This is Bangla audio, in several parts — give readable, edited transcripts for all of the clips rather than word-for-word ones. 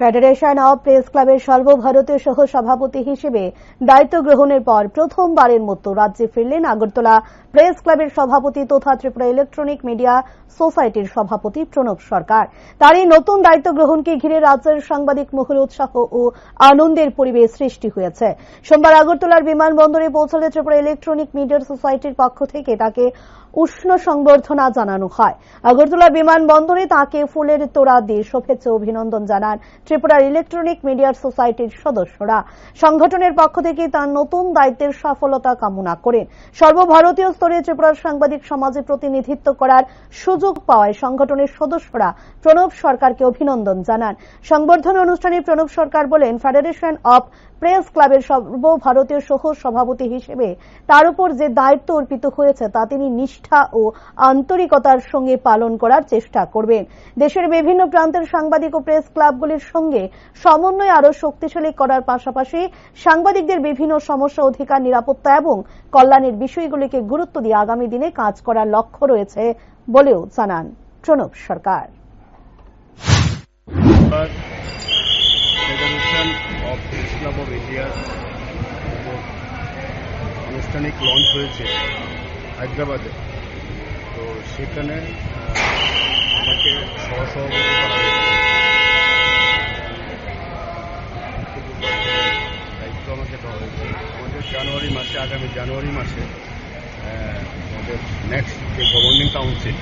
ফেডারেশন অব প্রেস ক্লাবের সর্বভারতীয় সহ সভাপতি হিসেবে দায়িত্ব গ্রহণের পর প্রথমবারের মতো রাজ্যে ফিরলেন আগরতলা প্রেস ক্লাবের সভাপতি তথা ত্রিপুরা ইলেকট্রনিক মিডিয়া সোসাইটির সভাপতি প্রণব সরকার। তার এই নতুন দায়িত্ব গ্রহণকে ঘিরে রাজ্যের সাংবাদিক মহলে উৎসাহ ও আনন্দের পরিবেশ সৃষ্টি হয়েছে। সোমবার আগরতলার বিমানবন্দরে পৌঁছলে ত্রিপুরা ইলেকট্রনিক মিডিয়া সোসাইটির পক্ষ থেকে তাকে উষ্ণ সংবর্ধনা জানানো হয়। আগরতলা বিমানবন্দরে তাকে ফুলের তোড়া দিয়ে শুভেচ্ছা অভিনন্দন জানান ত্রিপুরার ইলেকট্রনিক মিডিয়া সোসাইটির সদস্যরা। সংগঠনের পক্ষ থেকে তার নতুন দায়িত্বের সফলতা কামনা করেন। সর্বভারতীয় স্তরে ত্রিপুরার সাংবাদিক সমাজে প্রতিনিধিত্ব করার সুযোগ পাওয়ায় সংগঠনের সদস্যরা প্রণব সরকারকে অভিনন্দন জানান। সংবর্ধনা অনুষ্ঠানে প্রণব সরকার বলেন, ফেডারেশন অব প্রেস ক্লাবের সর্বভারতীয় সহ সভাপতি হিসেবে তার উপর যে দায়িত্ব অর্পিত হয়েছে তা তিনি নিষ্ঠা ও আন্তরিকতার সঙ্গে পালন করার চেষ্টা করবেন। দেশের বিভিন্ন প্রান্তের সাংবাদিক ও প্রেস ক্লাবগুলির সঙ্গে সমন্বয় আরও শক্তিশালী করার পাশাপাশি সাংবাদিকদের বিভিন্ন সমস্যা, অধিকার, নিরাপত্তা এবং কল্যাণের বিষয়গুলিকে গুরুত্ব দিয়ে আগামী দিনে কাজ করার লক্ষ্য রয়েছে বলেও জানান Pranab Sarkar. Federation of press club of ইন্ডিয়ার আনুষ্ঠানিক লঞ্চ হয়েছে হায়দ্রাবাদে। তো সেখানে আমাকে সহসভাপতি করা হয়েছে। দায়িত্ব আমাকে দেওয়া হয়েছে। আমাদের আগামী জানুয়ারি মাসে আমাদের নেক্সট যে গভর্নিং কাউন্সিল,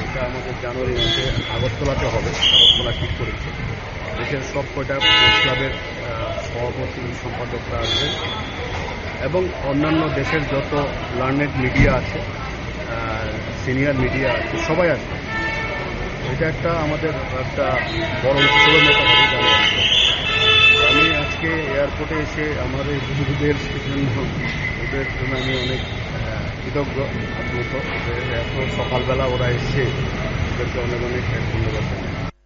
এটা আমাদের জানুয়ারি মাসে আগরতলাতে হবে। আগরতলা ঠিক করেছে। দেশের সব কয়টা প্রেস ক্লাবের সভাপতি সম্পাদকরা আছে এবং অন্যান্য দেশের যত লার্নেড মিডিয়া আছে, সিনিয়র মিডিয়া আছে, সবাই আসবে। এটা আমাদের একটা বড় উৎসবের মতো হবে জানুয়ারিতে। আমি আজকে এয়ারপোর্টে এসে আমার এই বন্ধুদের ওদের জন্য আমি অনেক কৃতজ্ঞ, আপ্লুত। এত সকালবেলা ওরা এসে ওদেরকে অনেক ধন্যবাদ জানাই।